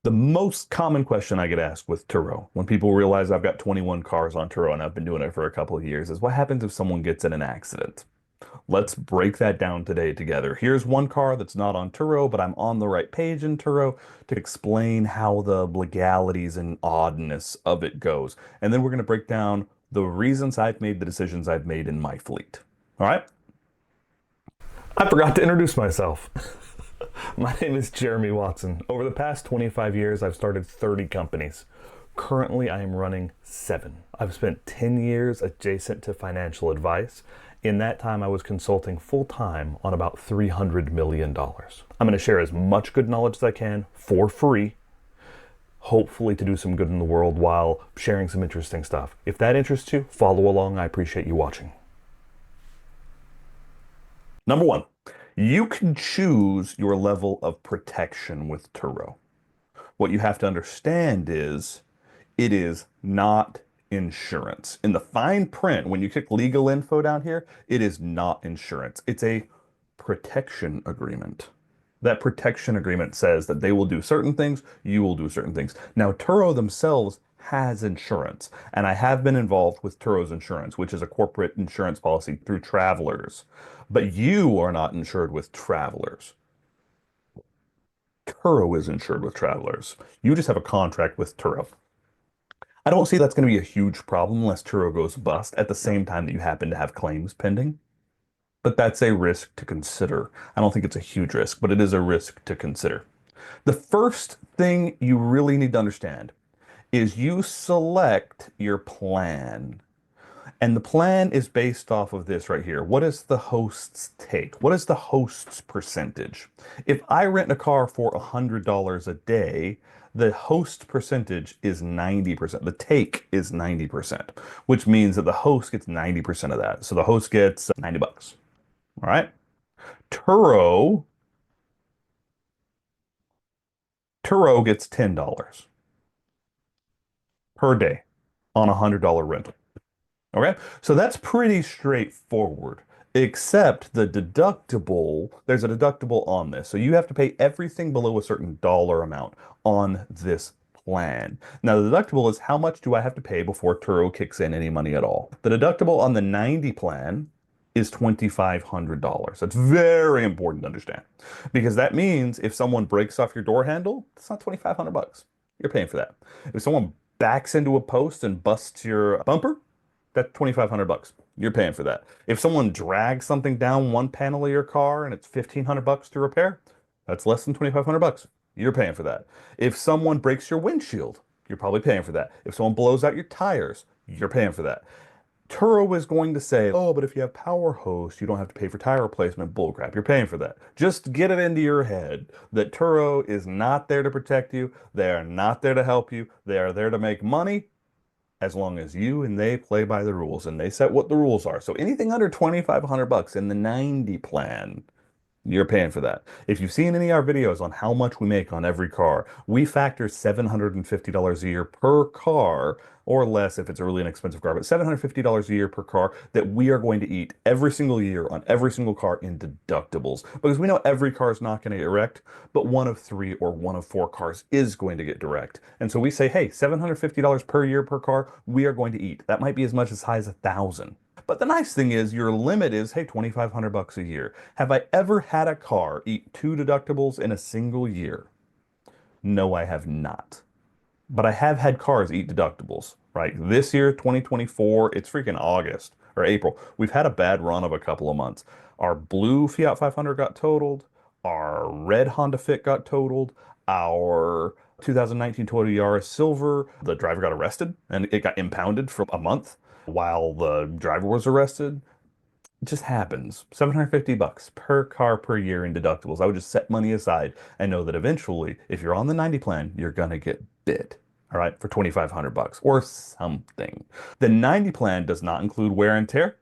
The most common question I get asked with Turo, when people realize I've got 21 cars on Turo and I've been doing it for a couple of years, is what happens if someone gets in an accident? Let's break that down today together. Here's one car that's not on Turo, but I'm on the right page in Turo to explain how the legalities and oddness of it goes. And then we're going to break down the reasons I've made the decisions I've made in my fleet. All right? I forgot to introduce myself. My name is Jeremy Watson. Over the past 25 years, I've started 30 companies. Currently, I am running 7. I've spent 10 years adjacent to financial advice. In that time, I was consulting full time on about $300 million. I'm going to share as much good knowledge as I can for free, hopefully to do some good in the world while sharing some interesting stuff. If that interests you, follow along. I appreciate you watching. Number one, you can choose your level of protection with Turo. What you have to understand is it is not insurance. In the fine print, when you click legal info down here, it is not insurance. It's a protection agreement. That protection agreement says that they will do certain things, you will do certain things. Now, Turo themselves has insurance, and I have been involved with Turo's insurance, which is a corporate insurance policy through Travelers. But you are not insured with Travelers. Turo is insured with Travelers. You just have a contract with Turo. I don't see that's going to be a huge problem unless Turo goes bust at the same time that you happen to have claims pending. But that's a risk to consider. I don't think it's a huge risk, but it is a risk to consider. The first thing you really need to understand is you select your plan. And the plan is based off of this right here. What is the host's take? What is the host's percentage? If I rent a car for $100 a day, the host percentage is 90%. The take is 90%, which means that the host gets 90% of that. So the host gets 90 bucks. All right. Turo, Turo gets $10 per day on a $100 rental. Okay, so that's pretty straightforward, except the deductible, there's a deductible on this. So you have to pay everything below a certain dollar amount on this plan. Now, the deductible is how much do I have to pay before Turo kicks in any money at all? The deductible on the 90 plan is $2,500. That's very important to understand because that means if someone breaks off your door handle, it's not 2,500 bucks. You're paying for that. If someone backs into a post and busts your bumper, that's 2,500 bucks. You're paying for that. If someone drags something down one panel of your car and it's 1,500 bucks to repair, that's less than 2,500 bucks. You're paying for that. If someone breaks your windshield, you're probably paying for that. If someone blows out your tires, you're paying for that. Turo is going to say, oh, but if you have power host, you don't have to pay for tire replacement. Bullcrap. You're paying for that. Just get it into your head that Turo is not there to protect you. They are not there to help you. They are there to make money as long as you and they play by the rules and they set what the rules are. So anything under 2,500 bucks in the 90 plan, you're paying for that. If you've seen any of our videos on how much we make on every car, we factor $750 a year per car or less if it's a really inexpensive car, but $750 a year per car that we are going to eat every single year on every single car in deductibles. Because we know every car is not going to get wrecked, but one of 3 or one of 4 cars is going to get wrecked. And so we say, hey, $750 per year per car, we are going to eat. That might be as much as high as 1,000. But the nice thing is your limit is, hey, 2,500 bucks a year. Have I ever had a car eat 2 deductibles in a single year? No, I have not. But I have had cars eat deductibles, right? This year, 2024, it's freaking August or April. We've had a bad run of a couple of months. Our blue Fiat 500 got totaled. Our red Honda Fit got totaled. Our 2019 Toyota Yaris Silver, the driver got arrested and it got impounded for a month while the driver was arrested. It just happens. 750 bucks per car per year in deductibles. I would just set money aside and know that eventually, if you're on the 90 plan, you're gonna get bit. All right, for 2,500 bucks or something. The 90 plan does not include wear and tear.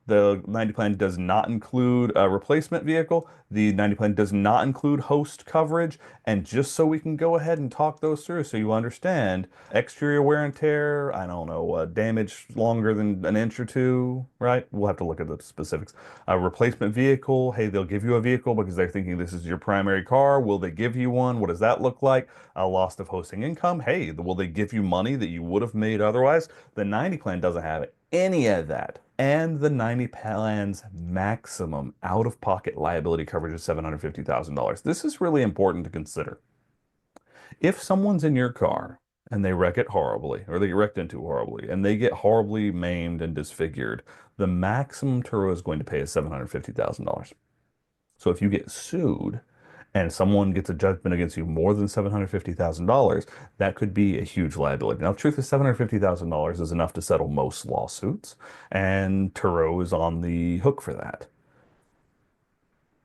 The 90 plan does not include a replacement vehicle. The 90 plan does not include host coverage. And just so we can go ahead and talk those through so you understand, exterior wear and tear, I don't know, damage longer than an inch or two, right? We'll have to look at the specifics. A replacement vehicle, hey, they'll give you a vehicle because they're thinking this is your primary car. Will they give you one? What does that look like? A loss of hosting income, hey, will they give you money that you would have made otherwise? The 90 plan doesn't have any of that. And the 90 plan's maximum out-of-pocket liability coverage is $750,000. This is really important to consider. If someone's in your car and they wreck it horribly, or they get wrecked into horribly, and they get horribly maimed and disfigured, the maximum Turo is going to pay is $750,000. So if you get sued and someone gets a judgment against you more than $750,000, that could be a huge liability. Now, the truth is $750,000 is enough to settle most lawsuits, and Turo is on the hook for that.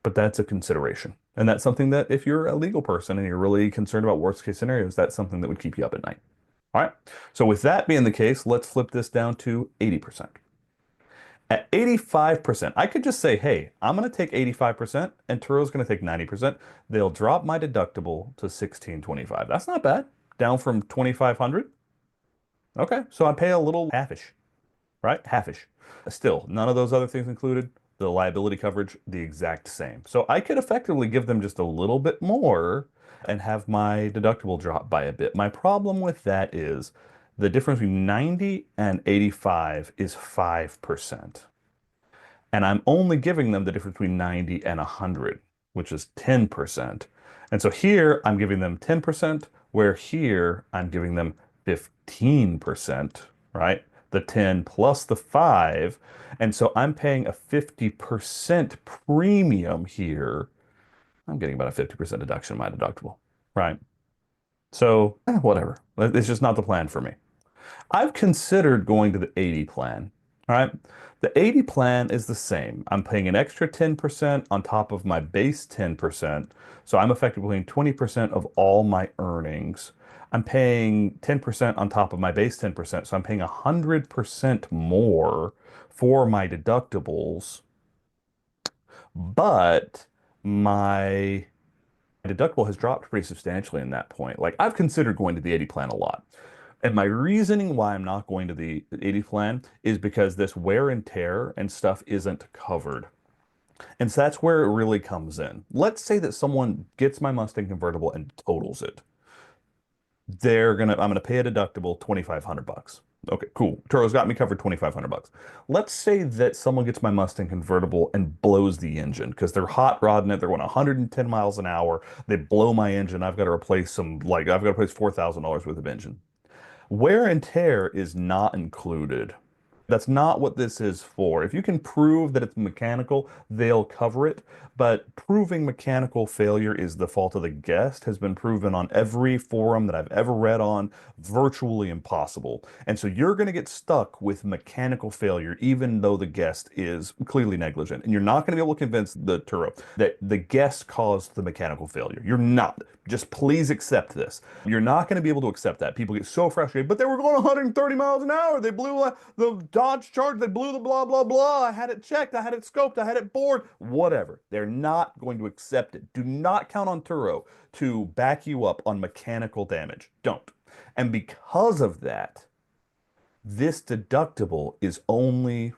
But that's a consideration. And that's something that if you're a legal person and you're really concerned about worst case scenarios, that's something that would keep you up at night. All right. So with that being the case, let's flip this down to 80%. At 85%, I could just say, hey, I'm going to take 85% and Turo's going to take 90%. They'll drop my deductible to 1625. That's not bad. Down from 2500. Okay, so I pay a little halfish, right? Halfish. Still, none of those other things included. The liability coverage, the exact same. So I could effectively give them just a little bit more and have my deductible drop by a bit. My problem with that is the difference between 90 and 85 is 5%. And I'm only giving them the difference between 90 and 100, which is 10%. And so here I'm giving them 10%, where here I'm giving them 15%, right? The 10 plus the 5. And so I'm paying a 50% premium here. I'm getting about a 50% deduction in my deductible, right? So, whatever. It's just not the plan for me. I've considered going to the 80 plan. All right. The 80 plan is the same. I'm paying an extra 10% on top of my base 10%. So I'm effectively paying 20% of all my earnings. I'm paying 10% on top of my base 10%. So I'm paying 100% more for my deductibles. But my deductible has dropped pretty substantially in that point. Like I've considered going to the 80 plan a lot. And my reasoning why I'm not going to the 80 plan is because this wear and tear and stuff isn't covered. And so that's where it really comes in. Let's say that someone gets my Mustang convertible and totals it. I'm gonna pay a deductible 2,500 bucks. Okay, cool. Turo's got me covered 2,500 bucks. Let's say that someone gets my Mustang convertible and blows the engine because they're hot rodding it. They're going 110 miles an hour. They blow my engine. I've got to replace I've got to replace $4,000 worth of engine. Wear and tear is not included. That's not what this is for. If you can prove that it's mechanical, they'll cover it. But proving mechanical failure is the fault of the guest has been proven on every forum that I've ever read on, virtually impossible. And so you're going to get stuck with mechanical failure, even though the guest is clearly negligent. And you're not going to be able to convince the Turo that the guest caused the mechanical failure. You're not. Just please accept this. You're not going to be able to accept that. People get so frustrated, but they were going 130 miles an hour. They blew the Dodge Charger. They blew the blah, blah, blah. I had it checked. I had it scoped. I had it bored. Whatever. They're not going to accept it. Do not count on Turo to back you up on mechanical damage. Don't. And because of that, this deductible is only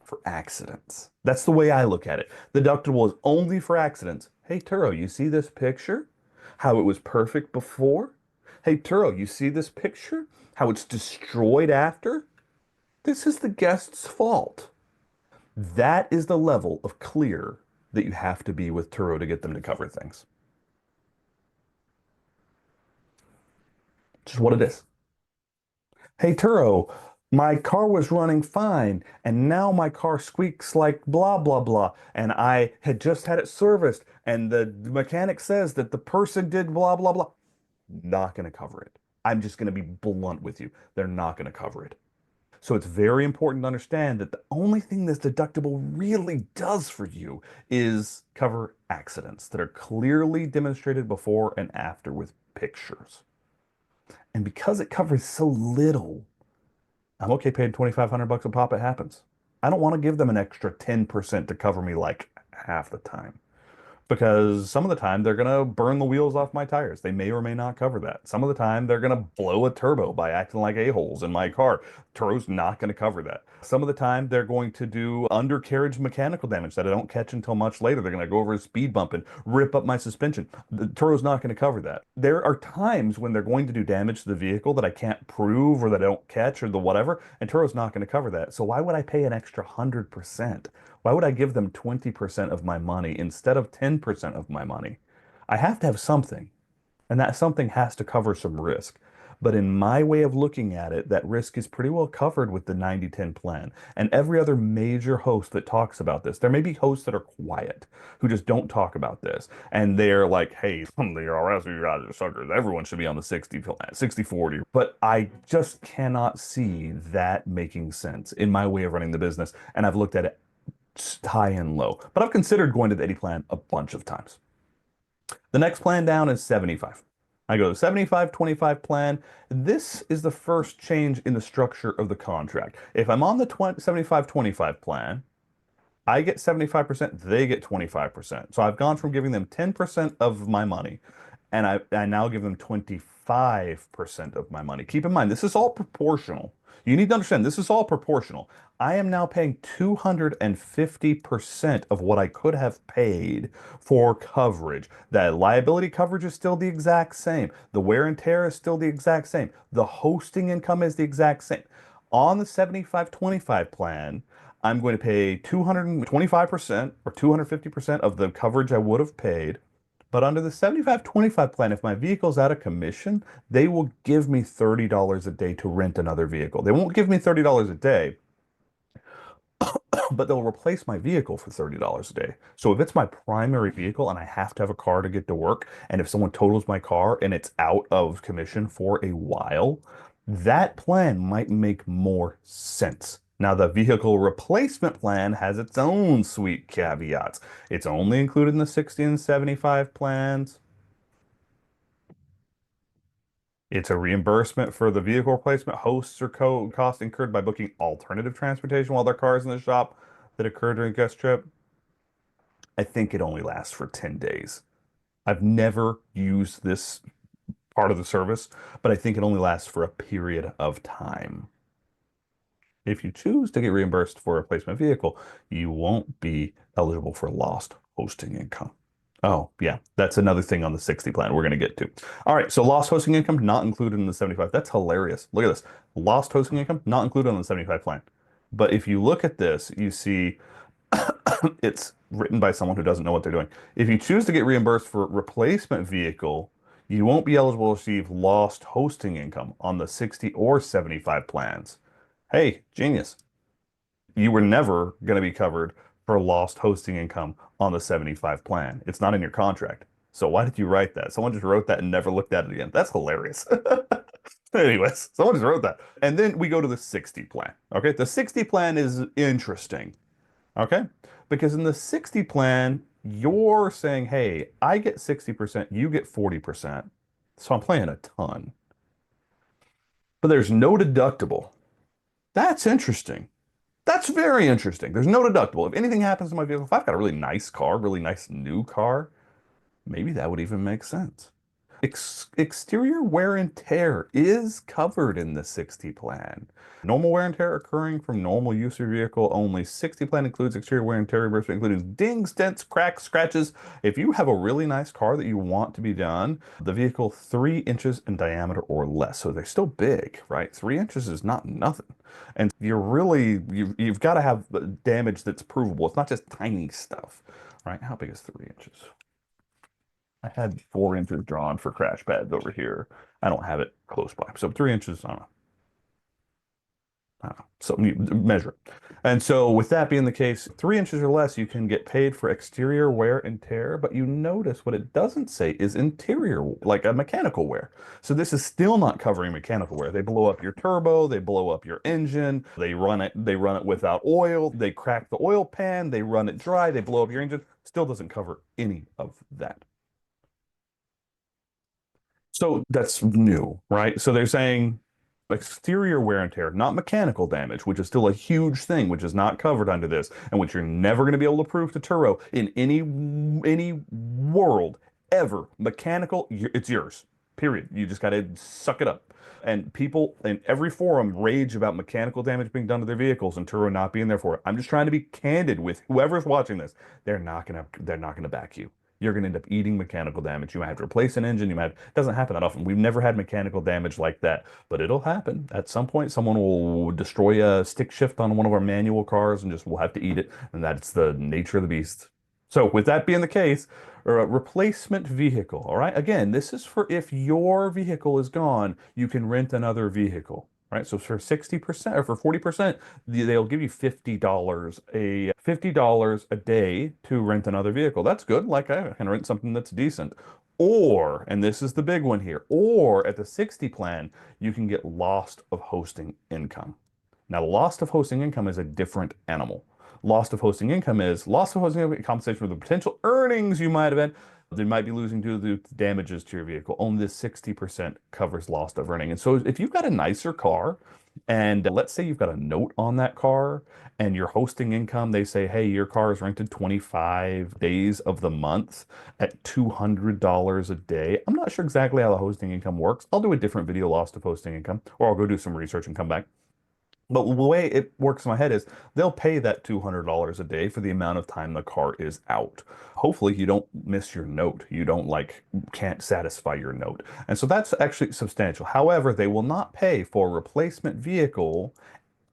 for accidents. That's the way I look at it. The deductible is only for accidents. Hey, Turo, you see this picture? How it was perfect before? Hey, Turo, you see this picture? How it's destroyed after? This is the guest's fault. That is the level of clear that you have to be with Turo to get them to cover things. Just what it is. Hey, Turo, my car was running fine, and now my car squeaks like blah, blah, blah. And I had just had it serviced, and the mechanic says that the person did blah, blah, blah. Not going to cover it. I'm just going to be blunt with you. They're not going to cover it. So it's very important to understand that the only thing this deductible really does for you is cover accidents that are clearly demonstrated before and after with pictures. And because it covers so little, I'm okay paying 2,500 bucks a pop. It happens. I don't want to give them an extra 10% to cover me like half the time. Because some of the time they're going to burn the wheels off my tires. They may or may not cover that. Some of the time they're going to blow a turbo by acting like a-holes in my car. Turo's not going to cover that. Some of the time they're going to do undercarriage mechanical damage that I don't catch until much later. They're going to go over a speed bump and rip up my suspension. The Turo's not going to cover that. There are times when they're going to do damage to the vehicle that I can't prove or that I don't catch or the whatever, and Turo's not going to cover that. So why would I pay an extra 100%? Why would I give them 20% of my money instead of 10% of my money? I have to have something, and that something has to cover some risk. But in my way of looking at it, that risk is pretty well covered with the 90/10 plan. And every other major host that talks about this, there may be hosts that are quiet, who just don't talk about this. And they're like, hey, the RS, you guys are suckers. Everyone should be on the 60 plan, 60/40. But I just cannot see that making sense in my way of running the business. And I've looked at it high and low. But I've considered going to the Eddie plan a bunch of times. The next plan down is 75. I go to 75/25 plan. This is the first change in the structure of the contract. If I'm on the 75/25 plan, I get 75%, they get 25%. So I've gone from giving them 10% of my money, and I now give them 25% of my money. Keep in mind, this is all proportional. You need to understand, this is all proportional. I am now paying 250% of what I could have paid for coverage. The liability coverage is still the exact same. The wear and tear is still the exact same. The hosting income is the exact same. On the 75/25 plan, I'm going to pay 225% or 250% of the coverage I would have paid. But under the 75/25 plan, if my vehicle's out of commission, they will give me $30 a day to rent another vehicle. They won't give me $30 a day, but they'll replace my vehicle for $30 a day. So if it's my primary vehicle and I have to have a car to get to work, and if someone totals my car and it's out of commission for a while, that plan might make more sense. Now, the vehicle replacement plan has its own sweet caveats. It's only included in the 60 and 75 plans. It's a reimbursement for the vehicle replacement hosts or co costs incurred by booking alternative transportation while their car is in the shop that occurred during a guest trip. I think it only lasts for 10 days. I've never used this part of the service, but I think it only lasts for a period of time. If you choose to get reimbursed for a replacement vehicle, you won't be eligible for lost hosting income. Oh, yeah, that's another thing on the 60 plan we're going to get to. All right, so lost hosting income not included in the 75. That's hilarious. Look at this. Lost hosting income not included on the 75 plan. But if you look at this, you see it's written by someone who doesn't know what they're doing. If you choose to get reimbursed for replacement vehicle, you won't be eligible to receive lost hosting income on the 60 or 75 plans. Hey, genius. You were never going to be covered for lost hosting income on the 75 plan. It's not in your contract. So why did you write that? Someone just wrote that and never looked at it again. That's hilarious. Anyways, someone just wrote that. And then we go to the 60 plan. Okay. The 60 plan is interesting. Okay. Because in the 60 plan, you're saying, hey, I get 60%, you get 40%. So I'm playing a ton. But there's no deductible. That's interesting. That's very interesting. There's no deductible. If anything happens to my vehicle, if I've got a really nice car, really nice new car, maybe that would even make sense. Exterior wear and tear is covered in the 60 plan. Normal wear and tear occurring from normal use of your vehicle only. 60 plan includes exterior wear and tear reimbursement, including dings, dents, cracks, scratches. If you have a really nice car that you want to be done, the vehicle 3 inches in diameter or less. So they're still big, right? 3 inches is not nothing. And you've got to have damage that's provable. It's not just tiny stuff, right? How big is 3 inches? I had 4 inches drawn for crash pads over here. I don't have it close by. So 3 inches, I don't know. So you measure it. And so with that being the case, 3 inches or less, you can get paid for exterior wear and tear, but you notice what it doesn't say is interior, like a mechanical wear. So this is still not covering mechanical wear. They blow up your turbo, they blow up your engine, they run it without oil, they crack the oil pan, they run it dry, they blow up your engine. Still doesn't cover any of that. So that's new, right? So they're saying Exterior wear and tear, not mechanical damage, which is still a huge thing, which is not covered under this, and which you're never going to be able to prove to Turo in any world ever. Mechanical, it's yours. Period. You just got to suck it up. And people in every forum rage about mechanical damage being done to their vehicles and Turo not being there for it. I'm just trying to be candid with whoever's watching this. They're not gonna back you. You're going to end up eating mechanical damage. You might have to replace an engine. It doesn't happen that often. We've never had mechanical damage like that, but it'll happen. At some point, someone will destroy a stick shift on one of our manual cars and just we'll have to eat it. And that's the nature of the beast. So with that being the case, or a replacement vehicle, all right? Again, this is for if your vehicle is gone, you can rent another vehicle. Right, so for 60% or for 40%, they'll give you $50 a day to rent another vehicle. That's good. Like I can rent something that's decent. Or, and this is the big one here, or at the 60 plan, you can get lost of hosting income. Now, loss of hosting income is a different animal. Loss of hosting income is loss of hosting income compensation for the potential earnings you might have had. They might be losing due to the damages to your vehicle. Only this 60% covers loss of earning. And so if you've got a nicer car, and let's say you've got a note on that car and your hosting income, they say, hey, your car is rented 25 days of the month at $200 a day. I'm not sure exactly how the hosting income works. I'll do a different video, loss of hosting income, or I'll go do some research and come back. But the way it works in my head is they'll pay that $200 a day for the amount of time the car is out. Hopefully you don't miss your note. You don't can't satisfy your note. And so that's actually substantial. However, they will not pay for a replacement vehicle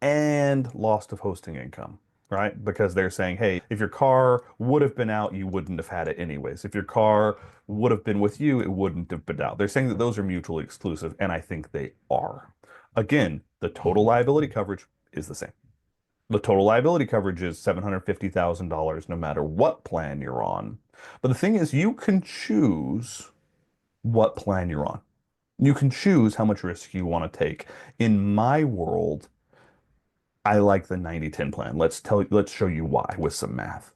and loss of hosting income, right? Because they're saying, hey, if your car would have been out, you wouldn't have had it anyways. If your car would have been with you, it wouldn't have been out. They're saying that those are mutually exclusive, and I think they are. Again, the total liability coverage is the same. The total liability coverage is $750,000 no matter what plan you're on. But the thing is, you can choose what plan you're on. You can choose how much risk you want to take. In my world, I like the 90/10 plan. Let's show you why with some math.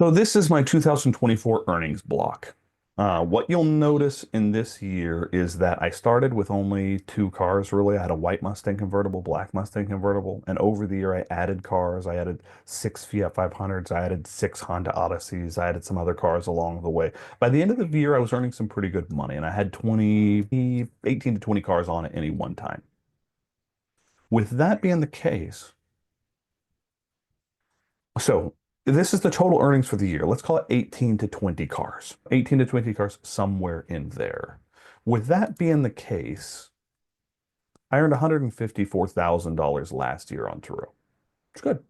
So this is my 2024 earnings block. What you'll notice in this year is that I started with only two cars, really. I had a white Mustang convertible, black Mustang convertible, and over the year I added cars. I added six Fiat 500s, I added six Honda Odysseys, I added some other cars along the way. By the end of the year, I was earning some pretty good money, and I had 18 to 20 cars on at any one time. With that being the case, so this is the total earnings for the year. Let's call it 18 to 20 cars. 18 to 20 cars, somewhere in there. With that being the case, I earned $154,000 last year on Turo. It's good.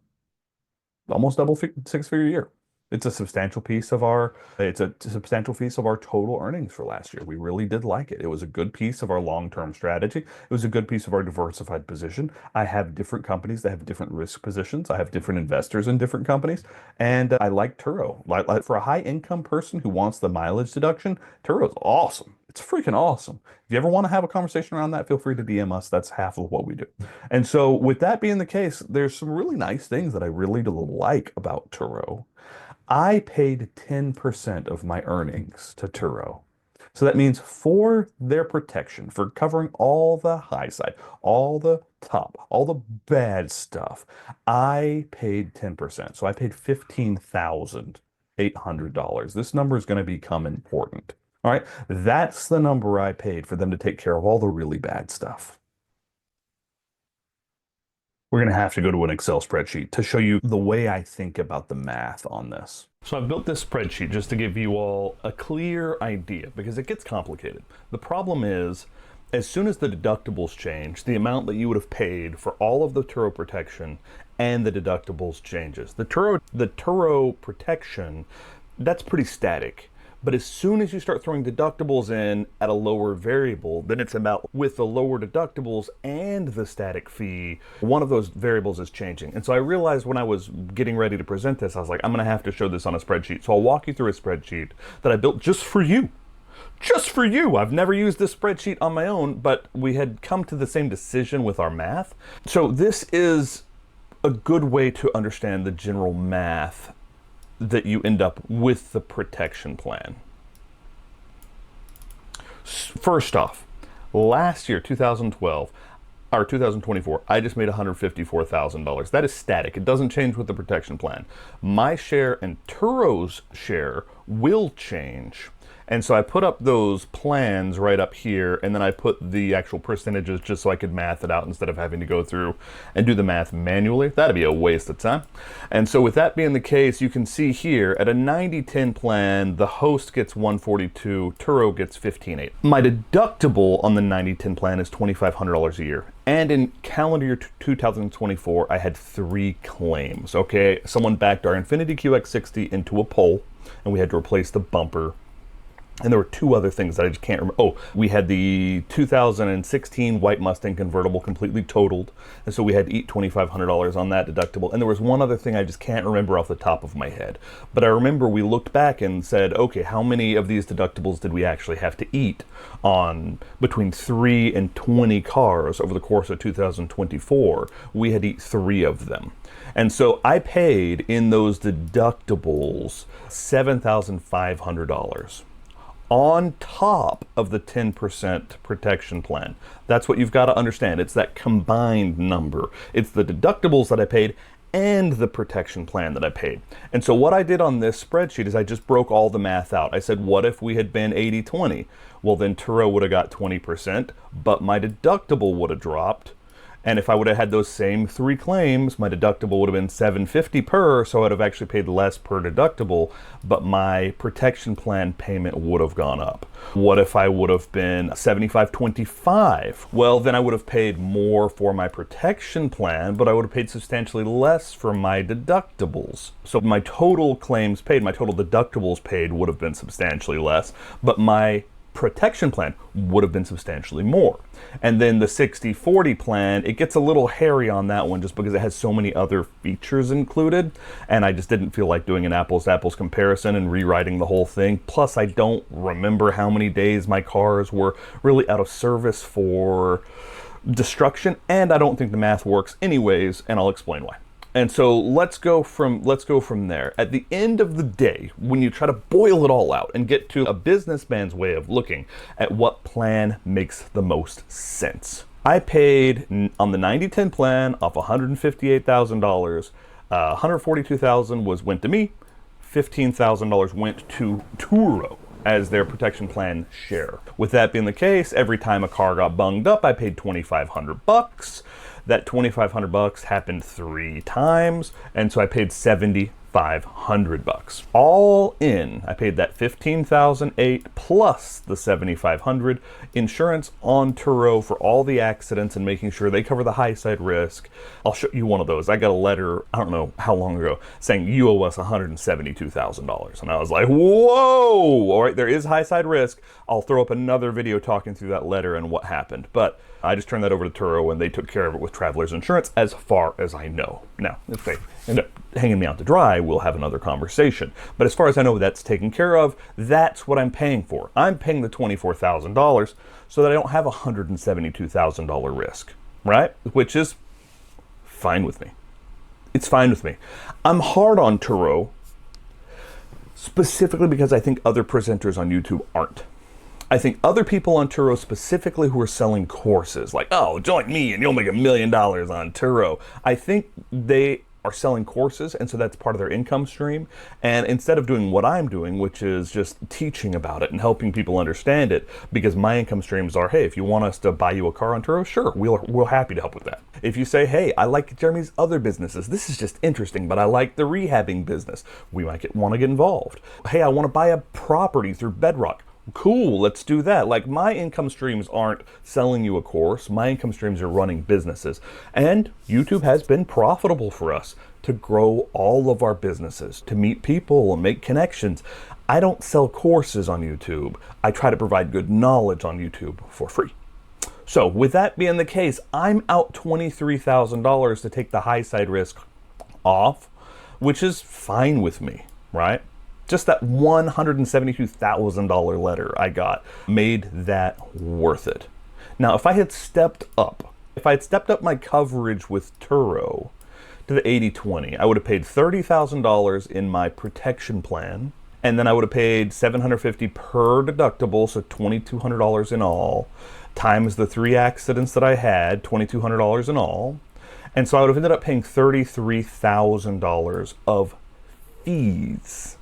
Almost double six-figure year. It's a substantial piece of our total earnings for last year. We really did like it. It was a good piece of our long-term strategy. It was a good piece of our diversified position. I have different companies that have different risk positions. I have different investors in different companies, and I like Turo. For a high-income person who wants the mileage deduction, Turo is awesome. It's freaking awesome. If you ever want to have a conversation around that, feel free to DM us. That's half of what we do. And so, with that being the case, there's some really nice things that I really like about Turo. I paid 10% of my earnings to Turo. So that means for their protection, for covering all the high side, all the top, all the bad stuff, I paid 10%. So I paid $15,800. This number is going to become important. All right. That's the number I paid for them to take care of all the really bad stuff. We're going to have to go to an Excel spreadsheet to show you the way I think about the math on this. So I've built this spreadsheet just to give you all a clear idea because it gets complicated. The problem is, as soon as the deductibles change, the amount that you would have paid for all of the Turo protection and the deductibles changes. The Turo protection, that's pretty static. But as soon as you start throwing deductibles in at a lower variable, then it's about with the lower deductibles and the static fee, one of those variables is changing. And so I realized when I was getting ready to present this, I was like, I'm going to have to show this on a spreadsheet. So I'll walk you through a spreadsheet that I built just for you. Just for you. I've never used this spreadsheet on my own, but we had come to the same decision with our math. So this is a good way to understand the general math that you end up with the protection plan. First off, last year, 2012, or 2024, I just made $154,000. That is static. It doesn't change with the protection plan. My share and Turo's share will change. And so I put up those plans right up here, and then I put the actual percentages just so I could math it out instead of having to go through and do the math manually. That'd be a waste of time. And so with that being the case, you can see here at a 90-10 plan, the host gets 142, Turo gets 15.8. My deductible on the 90-10 plan is $2,500 a year. And in calendar year 2024, I had 3 claims, okay? Someone backed our Infiniti QX60 into a pole, and we had to replace the bumper. And there were 2 other things that I just can't remember. Oh, we had the 2016 White Mustang convertible completely totaled. And so we had to eat $2,500 on that deductible. And there was one other thing I just can't remember off the top of my head. But I remember we looked back and said, okay, how many of these deductibles did we actually have to eat on between 3 and 20 cars over the course of 2024? We had to eat 3 of them. And so I paid in those deductibles $7,500. On top of the 10% protection plan. That's what you've got to understand. It's that combined number. It's the deductibles that I paid and the protection plan that I paid. And so what I did on this spreadsheet is I just broke all the math out. I said, what if we had been 80-20? Well, then Turo would have got 20%, but my deductible would have dropped. And if I would have had those same 3 claims, my deductible would have been $750 per, so I'd have actually paid less per deductible, but my protection plan payment would have gone up. What if I would have been 75-25? Well, then I would have paid more for my protection plan, but I would have paid substantially less for my deductibles. So my total claims paid, my total deductibles paid would have been substantially less, but my protection plan would have been substantially more. And then the 60-40 plan, it gets a little hairy on that one just because it has so many other features included, and I just didn't feel like doing an apples-to-apples comparison and rewriting the whole thing. Plus, I don't remember how many days my cars were really out of service for destruction, and I don't think the math works anyways, and I'll explain why. And so let's go from there. At the end of the day, when you try to boil it all out and get to a businessman's way of looking at what plan makes the most sense, I paid on the 90-10 plan off $158,000. $142,000 went to me. $15,000 went to Turo as their protection plan share. With that being the case, every time a car got bunged up, I paid $2,500. That $2,500 happened 3 times, and so I paid $7,500. All in, I paid that $15,008 plus the $7,500 insurance on Turo for all the accidents and making sure they cover the high side risk. I'll show you one of those. I got a letter, I don't know how long ago, saying you owe us $172,000. And I was like, whoa, all right, there is high side risk. I'll throw up another video talking through that letter and what happened. But I just turned that over to Turo, and they took care of it with Travelers Insurance as far as I know. Now, if they end up hanging me out to dry, we'll have another conversation. But as far as I know, that's taken care of. That's what I'm paying for. I'm paying the $24,000 so that I don't have a $172,000 risk, right? Which is fine with me. It's fine with me. I'm hard on Turo specifically because I think other presenters on YouTube aren't. I think other people on Turo specifically who are selling courses, like, oh, join me and you'll make $1 million on Turo. I think they are selling courses, and so that's part of their income stream. And instead of doing what I'm doing, which is just teaching about it and helping people understand it, because my income streams are, hey, if you want us to buy you a car on Turo, sure, we're happy to help with that. If you say, hey, I like Jeremy's other businesses, this is just interesting, but I like the rehabbing business, we might want to get involved. Hey, I want to buy a property through Bedrock. Cool, let's do that. Like, my income streams aren't selling you a course. My income streams are running businesses. And YouTube has been profitable for us to grow all of our businesses, to meet people and make connections. I don't sell courses on YouTube. I try to provide good knowledge on YouTube for free. So with that being the case, I'm out $23,000 to take the high side risk off, which is fine with me, right? Just that $172,000 letter I got made that worth it. Now, if I had stepped up my coverage with Turo to the 80/20, I would have paid $30,000 in my protection plan, and then I would have paid $750 per deductible, so $2,200 in all, times the 3 accidents that I had, $2,200 in all. And so I would have ended up paying $33,000 of fees.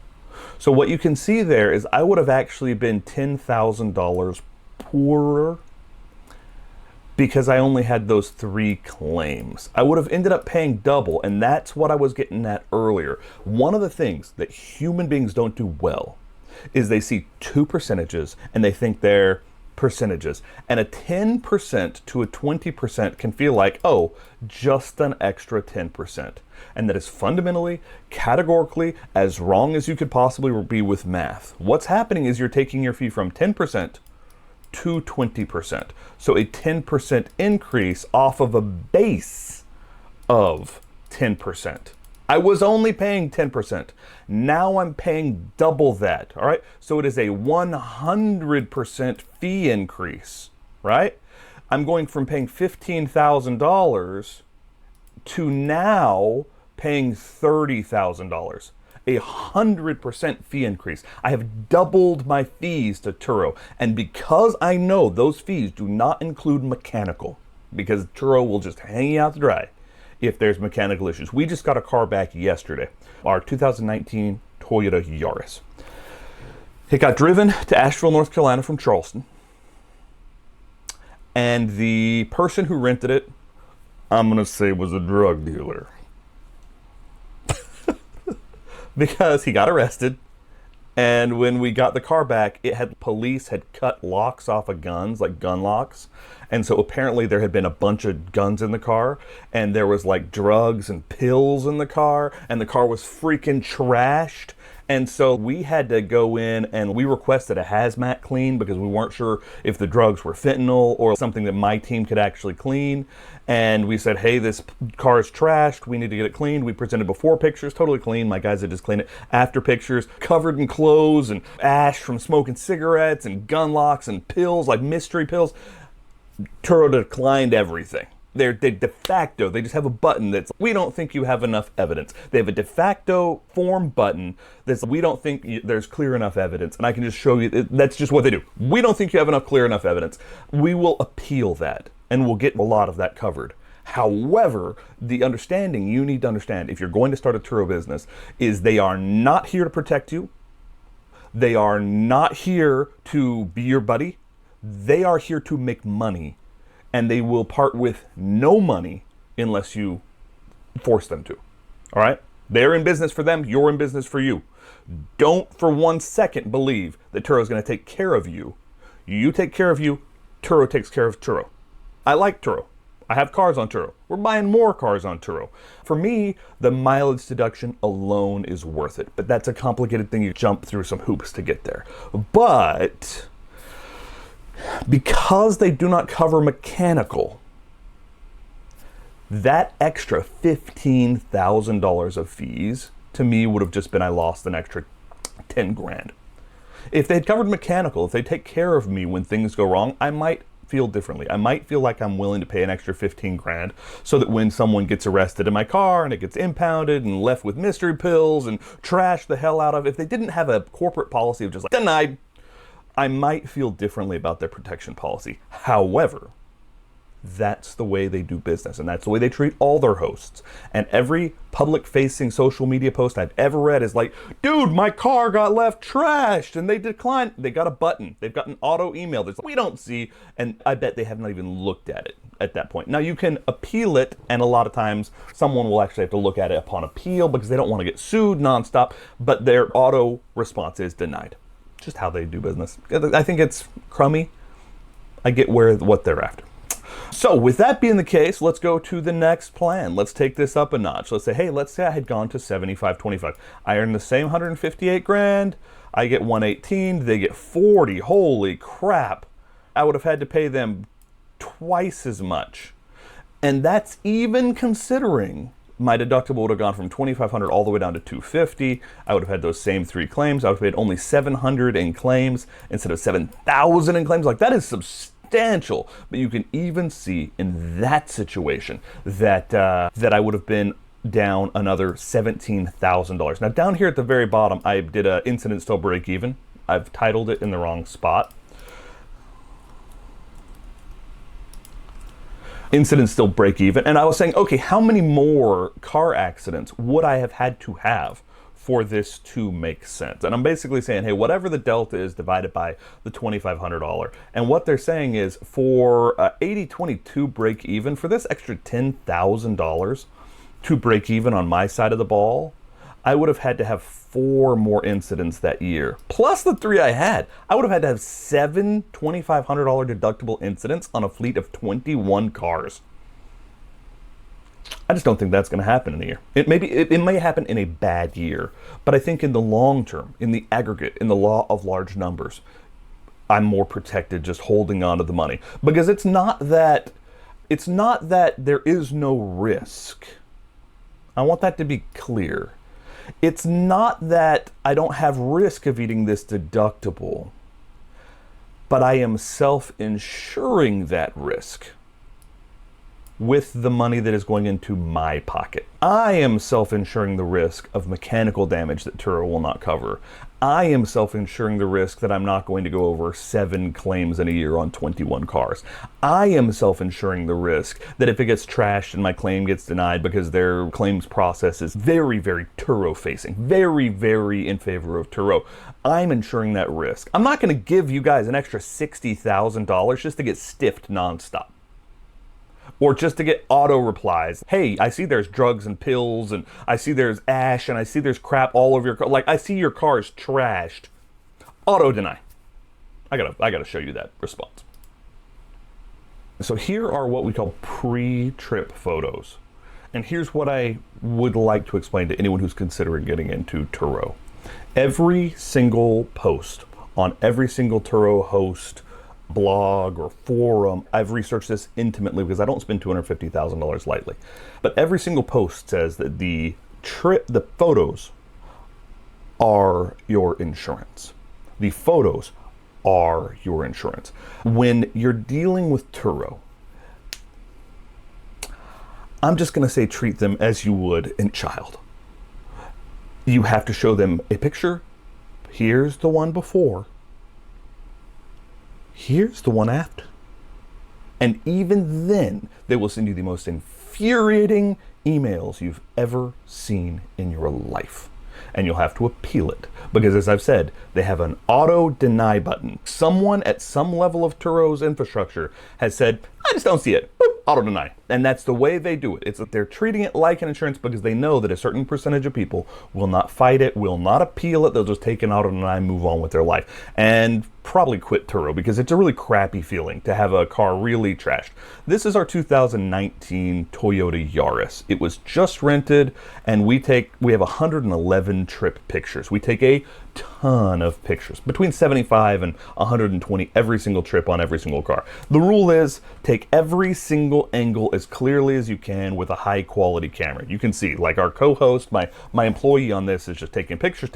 So what you can see there is I would have actually been $10,000 poorer because I only had those 3 claims. I would have ended up paying double, and that's what I was getting at earlier. One of the things that human beings don't do well is they see 2 percentages and they think they're percentages. And a 10% to a 20% can feel like, oh, just an extra 10%. And that is fundamentally, categorically, as wrong as you could possibly be with math. What's happening is you're taking your fee from 10% to 20%. So a 10% increase off of a base of 10%. I was only paying 10%. Now I'm paying double that, all right? So it is a 100% fee increase, right? I'm going from paying $15,000 to now paying $30,000. A 100% fee increase. I have doubled my fees to Turo. And because I know those fees do not include mechanical, because Turo will just hang you out to dry if there's mechanical issues. We just got a car back yesterday, our 2019 Toyota Yaris. It got driven to Asheville, North Carolina from Charleston. And the person who rented it, I'm going to say, was a drug dealer. Because he got arrested. And when we got the car back, police had cut locks off of guns, like gun locks. And so apparently there had been a bunch of guns in the car, and there was like drugs and pills in the car, and the car was freaking trashed. And so we had to go in and we requested a hazmat clean because we weren't sure if the drugs were fentanyl or something that my team could actually clean. And we said, hey, this car is trashed. We need to get it cleaned. We presented before pictures, totally clean. My guys had just cleaned it. After pictures, covered in clothes and ash from smoking cigarettes and gun locks and pills, like mystery pills. Turo declined everything. They de facto, they just have a button that's, we don't think you have enough evidence. They have a de facto form button that's, we don't think there's clear enough evidence. And I can just show you, that's just what they do. We don't think you have enough clear enough evidence. We will appeal that, and we'll get a lot of that covered. However, the understanding you need to understand if you're going to start a Turo business is they are not here to protect you. They are not here to be your buddy. They are here to make money. And they will part with no money unless you force them to. All right? They're in business for them. You're in business for you. Don't for 1 second believe that Turo is going to take care of you. You take care of you. Turo takes care of Turo. I like Turo. I have cars on Turo. We're buying more cars on Turo. For me, the mileage deduction alone is worth it. But that's a complicated thing. You jump through some hoops to get there. But because they do not cover mechanical, that extra $15,000 of fees to me would have just been, I lost an extra 10 grand. If they'd covered mechanical, if they take care of me when things go wrong, I might feel differently. I might feel like I'm willing to pay an extra 15 grand so that when someone gets arrested in my car and it gets impounded and left with mystery pills and trashed the hell out of, if they didn't have a corporate policy of just like, denied, I might feel differently about their protection policy. However, that's the way they do business, and that's the way they treat all their hosts. And every public-facing social media post I've ever read is like, dude, my car got left trashed, and they declined. They got a button. They've got an auto email that's like, we don't see, and I bet they have not even looked at it at that point. Now, you can appeal it, and a lot of times someone will actually have to look at it upon appeal because they don't want to get sued nonstop, but their auto response is denied. Just how they do business. I think it's crummy. I get what they're after. So with that being the case, let's go to the next plan. Let's take this up a notch. Let's say, hey, let's say I had gone to 75-25. I earned the same 158 grand. I get 118. They get 40. Holy crap. I would have had to pay them twice as much. And that's even considering my deductible would have gone from 2,500 all the way down to 250. I would have had those same 3 claims. I would have paid only 700 in claims instead of 7,000 in claims. Like, that is substantial. But you can even see in that situation that that I would have been down another $17,000. Now down here at the very bottom, I did a incident still break even. I've titled it in the wrong spot. Incidents still break even. And I was saying, okay, how many more car accidents would I have had to have for this to make sense? And I'm basically saying, hey, whatever the delta is divided by the $2,500. And what they're saying is for 80-22 break even, for this extra $10,000 to break even on my side of the ball, I would have had to have 4 more incidents that year. Plus the 3 I had. I would have had to have 7 $2,500 deductible incidents on a fleet of 21 cars. I just don't think that's going to happen in a year. It may happen in a bad year, but I think in the long term, in the aggregate, in the law of large numbers, I'm more protected just holding on to the money. Because it's not that there is no risk. I want that to be clear. It's not that I don't have risk of eating this deductible, but I am self-insuring that risk with the money that is going into my pocket. I am self-insuring the risk of mechanical damage that Turo will not cover. I am self-insuring the risk that I'm not going to go over 7 claims in a year on 21 cars. I am self-insuring the risk that if it gets trashed and my claim gets denied because their claims process is very, very Turo-facing, very, very in favor of Turo, I'm insuring that risk. I'm not going to give you guys an extra $60,000 just to get stiffed nonstop. Or just to get auto replies. Hey, I see there's drugs and pills, and I see there's ash, and I see there's crap all over your car. Like, I see your car is trashed. Auto deny. I gotta show you that response. So here are what we call pre-trip photos. And here's what I would like to explain to anyone who's considering getting into Turo. Every single post on every single Turo host, blog or forum, I've researched this intimately because I don't spend $250,000 lightly, but every single post says that the photos are your insurance. The photos are your insurance. When you're dealing with Turo, I'm just going to say treat them as you would a child. You have to show them a picture. Here's the one before. Here's the one after. And even then, they will send you the most infuriating emails you've ever seen in your life. And you'll have to appeal it. Because as I've said, they have an auto deny button. Someone at some level of Turo's infrastructure has said, I just don't see it. Boop, auto deny. And that's the way they do it. It's that they're treating it like an insurance because they know that a certain percentage of people will not fight it, will not appeal it. They'll just take an auto deny and move on with their life. And probably quit Turo because it's a really crappy feeling to have a car really trashed. This is our 2019 Toyota Yaris. It was just rented, and we have 111 trip pictures. We take a ton of pictures, between 75 and 120 every single trip on every single car. The rule is take every single angle as clearly as you can with a high quality camera. You can see, like our co-host, my employee on this is just taking pictures,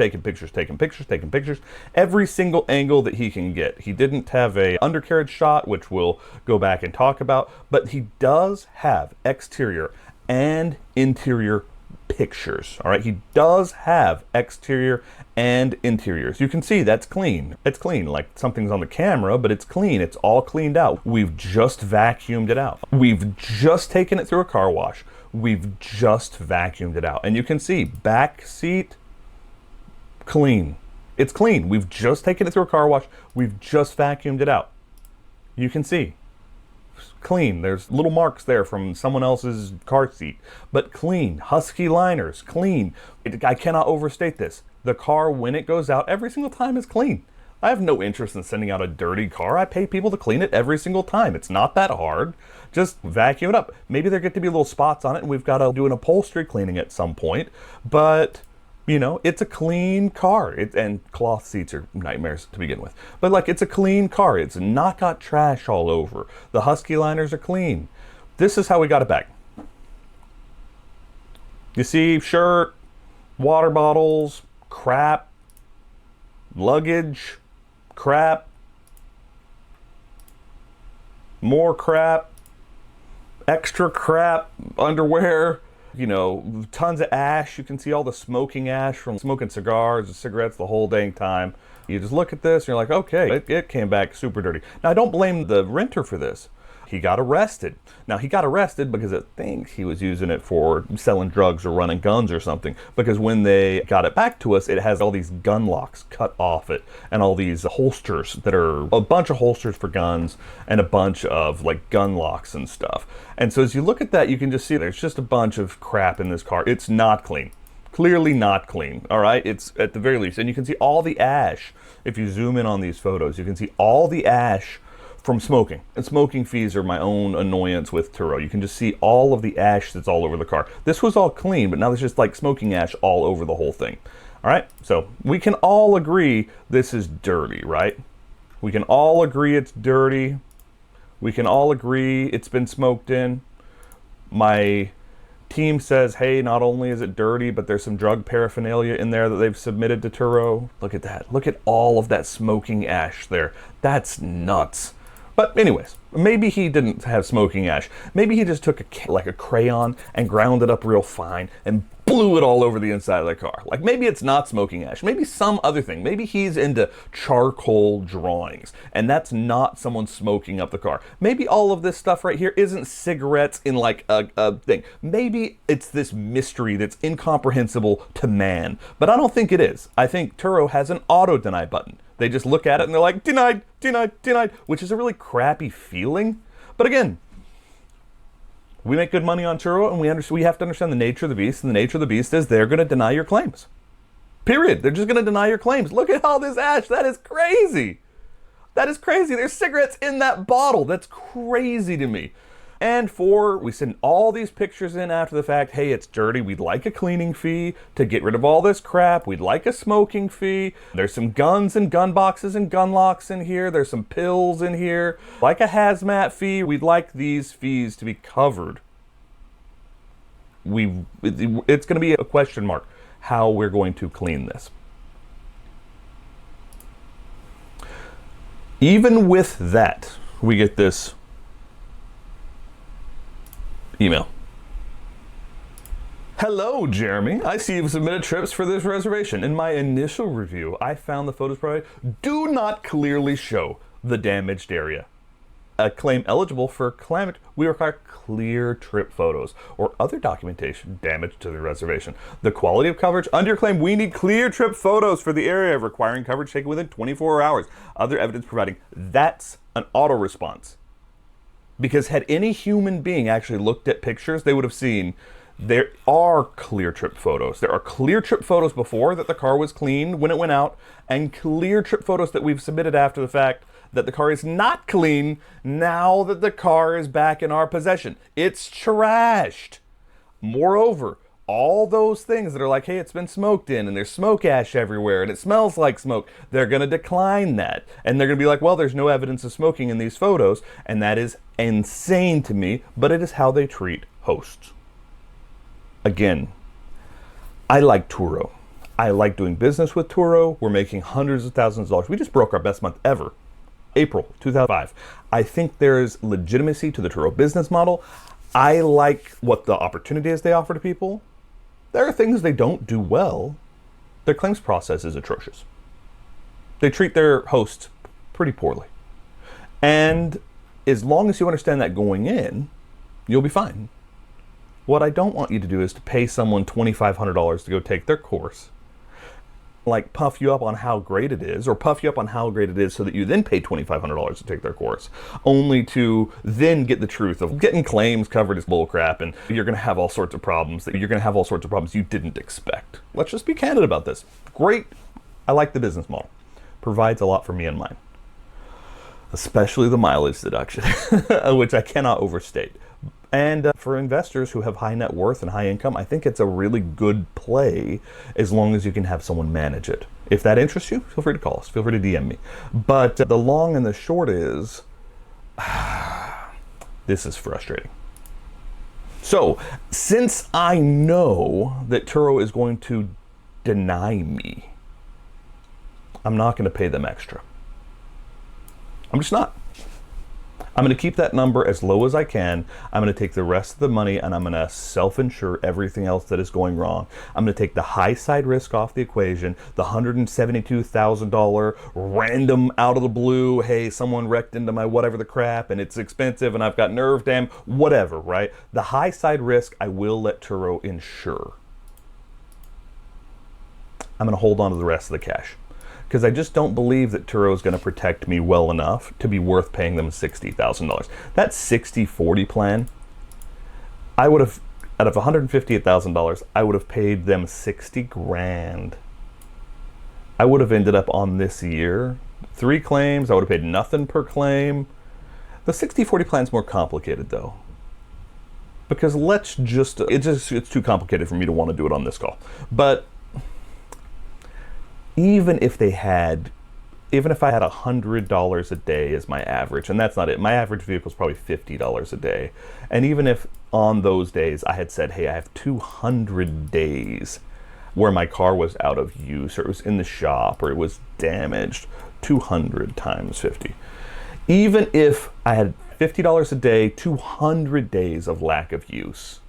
every single angle that he can get. He didn't have a undercarriage shot, which we'll go back and talk about, but he does have exterior and interior pictures. All right, he does have exterior and interiors. You can see that's clean. It's clean, like something's on the camera, but it's clean. It's all cleaned out. We've just vacuumed it out. We've just taken it through a car wash. We've just vacuumed it out. And you can see back seat, clean. It's clean. We've just taken it through a car wash. We've just vacuumed it out. You can see. Clean. There's little marks there from someone else's car seat, but clean. Husky liners, clean. I cannot overstate this. The car, when it goes out, every single time is clean. I have no interest in sending out a dirty car. I pay people to clean it every single time. It's not that hard. Just vacuum it up. Maybe there get to be little spots on it and we've got to do an upholstery cleaning at some point. But, you know, it's a clean car. And cloth seats are nightmares to begin with. But like, it's a clean car. It's not got trash all over. The Husky liners are clean. This is how we got it back. You see, shirt, water bottles, crap, luggage, crap, more crap, extra crap, underwear, you know, tons of ash. You can see all the smoking ash from smoking cigars and cigarettes the whole dang time. You just look at this and you're like, okay, it came back super dirty. Now, I don't blame the renter for this. He got arrested. Now, he got arrested because it thinks he was using it for selling drugs or running guns or something. Because when they got it back to us, it has all these gun locks cut off it and all these holsters that are a bunch of holsters for guns and a bunch of like gun locks and stuff. And so as you look at that, you can just see there's just a bunch of crap in this car. It's not clean. Clearly not clean, all right? It's at the very least. And you can see all the ash. If you zoom in on these photos, you can see all the ash from smoking. And smoking fees are my own annoyance with Turo. You can just see all of the ash that's all over the car. This was all clean, but now there's just like smoking ash all over the whole thing. All right, so we can all agree this is dirty, right? We can all agree it's dirty. We can all agree it's been smoked in. My team says, hey, not only is it dirty, but there's some drug paraphernalia in there that they've submitted to Turo. Look at that. Look at all of that smoking ash there. That's nuts. But anyways, maybe he didn't have smoking ash. Maybe he just took a crayon and ground it up real fine and blew it all over the inside of the car. Like maybe it's not smoking ash. Maybe some other thing. Maybe he's into charcoal drawings and that's not someone smoking up the car. Maybe all of this stuff right here isn't cigarettes in like a thing. Maybe it's this mystery that's incomprehensible to man. But I don't think it is. I think Turo has an auto deny button. They just look at it and they're like, denied, denied, denied, which is a really crappy feeling. But again, we make good money on Turo and we have to understand the nature of the beast. And the nature of the beast is they're going to deny your claims. Period. They're just going to deny your claims. Look at all this ash. That is crazy. That is crazy. There's cigarettes in that bottle. That's crazy to me. And we send all these pictures in after the fact. Hey, it's dirty. We'd like a cleaning fee to get rid of all this crap. We'd like a smoking fee. There's some guns and gun boxes and gun locks in here. There's some pills in here. Like a hazmat fee. We'd like these fees to be covered. It's going to be a question mark how we're going to clean this. Even with that, we get this email. Hello, Jeremy. I see you've submitted trips for this reservation. In my initial review, I found the photos provided do not clearly show the damaged area. A claim eligible for climate, we require clear trip photos or other documentation damage to the reservation. The quality of coverage under your claim, we need clear trip photos for the area requiring coverage taken within 24 hours. Other evidence providing that's an auto response. Because had any human being actually looked at pictures, they would have seen there are clear trip photos. There are clear trip photos before that the car was clean when it went out, and clear trip photos that we've submitted after the fact that the car is not clean now that the car is back in our possession. It's trashed. Moreover, all those things that are like, hey, it's been smoked in and there's smoke ash everywhere and it smells like smoke, they're going to decline that. And they're going to be like, well, there's no evidence of smoking in these photos. And that is insane to me, but it is how they treat hosts. Again, I like Turo. I like doing business with Turo. We're making hundreds of thousands of dollars. We just broke our best month ever, April 2005. I think there's legitimacy to the Turo business model. I like what the opportunities they offer to people. There are things they don't do well. Their claims process is atrocious. They treat their hosts pretty poorly. And as long as you understand that going in, you'll be fine. What I don't want you to do is to pay someone $2,500 to go take their course, like puff you up on how great it is, or puff you up on how great it is so that you then pay $2,500 to take their course, only to then get the truth of getting claims covered as bullcrap, and you're going to have all sorts of problems you didn't expect. Let's just be candid about this. Great. I like the business model. provides a lot for me and mine, especially the mileage deduction, which I cannot overstate. And for investors who have high net worth and high income, I think it's a really good play as long as you can have someone manage it. If that interests you, feel free to call us. Feel free to DM me. But the long and the short is, this is frustrating. So, since I know that Turo is going to deny me, I'm not going to pay them extra. I'm just not. I'm going to keep that number as low as I can. I'm going to take the rest of the money and I'm going to self-insure everything else that is going wrong. I'm going to take the high side risk off the equation, the $172,000 random out of the blue, hey, someone wrecked into my whatever the crap and it's expensive and I've got nerve damage, whatever, right? The high side risk I will let Turo insure. I'm going to hold on to the rest of the cash, because I just don't believe that Turo is going to protect me well enough to be worth paying them $60,000. That 60-40 plan, I would have, out of $158,000, I would have paid them 60 grand. I would have ended up on this year, 3 claims, I would have paid nothing per claim. The 60-40 plan is more complicated though, because it's too complicated for me to want to do it on this call. But even if I had $100 a day as my average, and that's not it. My average vehicle is probably $50 a day. And even if on those days I had said, hey, I have 200 days where my car was out of use, or it was in the shop, or it was damaged, 200 times 50. Even if I had $50 a day, 200 days of lack of use,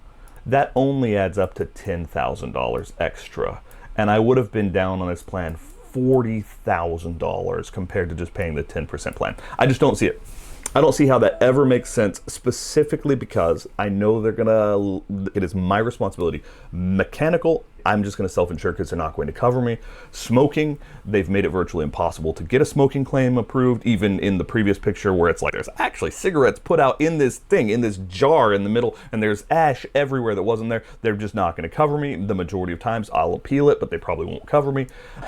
that only adds up to $10,000 extra. And I would have been down on this plan $40,000 compared to just paying the 10% plan. I just don't see it. I don't see how that ever makes sense, specifically because I know it is my responsibility. Mechanical, I'm just going to self-insure because they're not going to cover me. Smoking, they've made it virtually impossible to get a smoking claim approved, even in the previous picture where it's like there's actually cigarettes put out in this thing, in this jar in the middle, and there's ash everywhere that wasn't there. They're just not going to cover me. The majority of times I'll appeal it, but they probably won't cover me.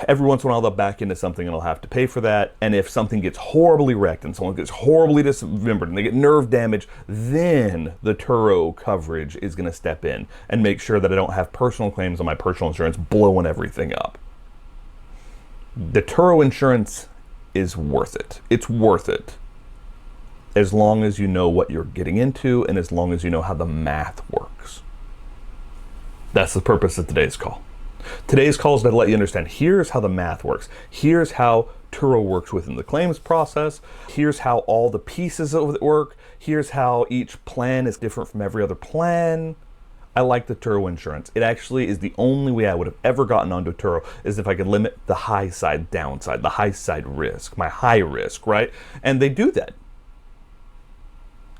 Every once in a while they'll back into something and I'll have to pay for that. And if something gets horribly wrecked and someone gets horribly dismembered and they get nerve damage, then the Turo coverage is going to step in and make sure that I don't have personal claims on my personal insurance blowing everything up. The Turo insurance is worth it. It's worth it as long as you know what you're getting into and as long as you know how the math works. That's the purpose of today's call. Today's call is to let you understand, here's how the math works. Here's how Turo works within the claims process. Here's how all the pieces of it work. Here's how each plan is different from every other plan. I like the Turo insurance. It actually is the only way I would have ever gotten onto Turo, is if I could limit the high side downside, the high side risk, my high risk, right? And they do that.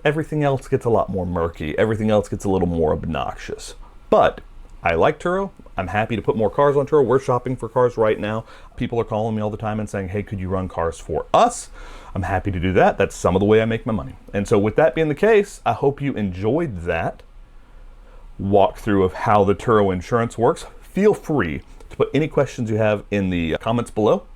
Everything else gets a lot more murky. Everything else gets a little more obnoxious. But I like Turo. I'm happy to put more cars on Turo. We're shopping for cars right now. People are calling me all the time and saying, hey, could you run cars for us? I'm happy to do that. That's some of the way I make my money. And so with that being the case, I hope you enjoyed that walkthrough of how the Turo insurance works. Feel free to put any questions you have in the comments below,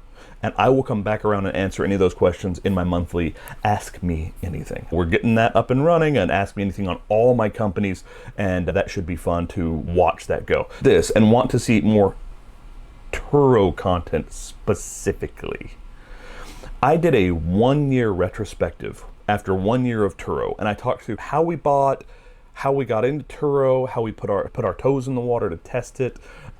and I will come back around and answer any of those questions in my monthly Ask Me Anything. We're getting that up and running, and Ask Me Anything on all my companies, and that should be fun to watch that go. This, and want to see more Turo content specifically. I did a 1-year retrospective after 1 year of Turo, and I talked through how we bought, how we got into Turo, how we put our toes in the water to test it,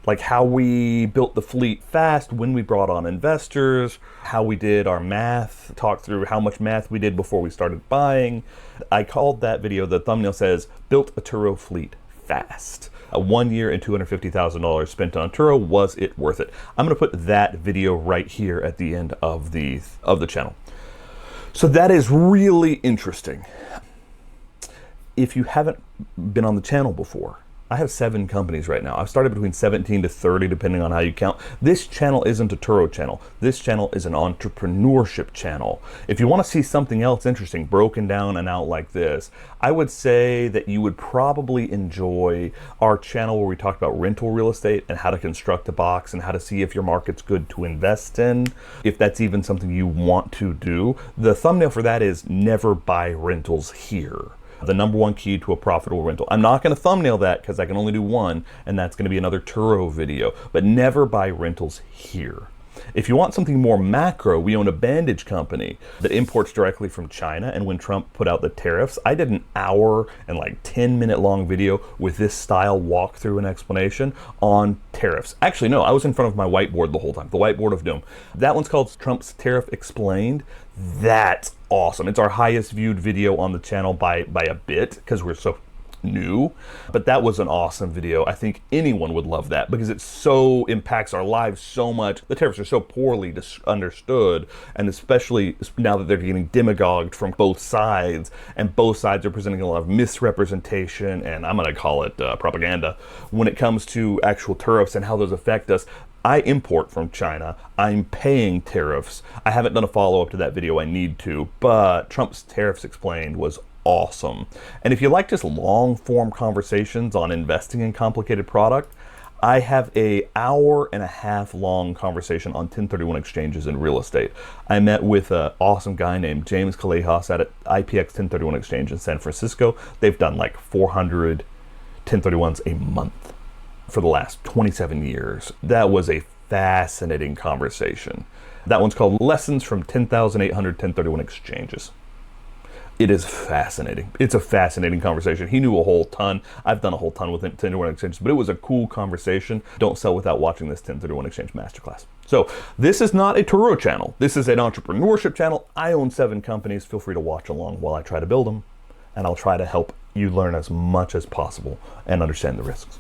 like how we built the fleet fast, when we brought on investors, how we did our math, talked through how much math we did before we started buying. I called that video, the thumbnail says, Built a Turo Fleet Fast. 1 year and $250,000 spent on Turo. Was it worth it? I'm gonna put that video right here at the end of the channel. So that is really interesting. If you haven't been on the channel before, I have 7 companies right now. I've started between 17 to 30, depending on how you count. This channel isn't a Turo channel. This channel is an entrepreneurship channel. If you want to see something else interesting broken down and out like this, I would say that you would probably enjoy our channel where we talked about rental real estate and how to construct a box and how to see if your market's good to invest in, if that's even something you want to do. The thumbnail for that is never buy rentals here. The #1 key to a profitable rental. I'm not going to thumbnail that because I can only do one, and that's going to be another Turo video, but never buy rentals here. If you want something more macro, we own a bandage company that imports directly from China, and when Trump put out the tariffs, I did an hour and like 10-minute long video with this style walkthrough and explanation on tariffs. Actually, no, I was in front of my whiteboard the whole time, the whiteboard of doom. That one's called Trump's Tariff Explained. That's awesome. It's our highest viewed video on the channel by a bit because we're so new, but that was an awesome video. I think anyone would love that because it so impacts our lives so much. The tariffs are so poorly understood, and especially now that they're getting demagogued from both sides, and both sides are presenting a lot of misrepresentation, and I'm going to call it propaganda, when it comes to actual tariffs and how those affect us. I import from China. I'm paying tariffs. I haven't done a follow-up to that video. I need to, but Trump's Tariffs Explained was awesome. And if you like just long-form conversations on investing in complicated product, I have an hour-and-a-half long conversation on 1031 exchanges in real estate. I met with an awesome guy named James Callejas at IPX 1031 Exchange in San Francisco. They've done like 400 1031s a month for the last 27 years. That was a fascinating conversation. That one's called Lessons from 10,800 1031 Exchanges. It is fascinating. It's a fascinating conversation. He knew a whole ton. I've done a whole ton with 1031 exchanges, but it was a cool conversation. Don't sell without watching this 1031 exchange masterclass. So this is not a Turo channel. This is an entrepreneurship channel. I own 7 companies. Feel free to watch along while I try to build them, and I'll try to help you learn as much as possible and understand the risks.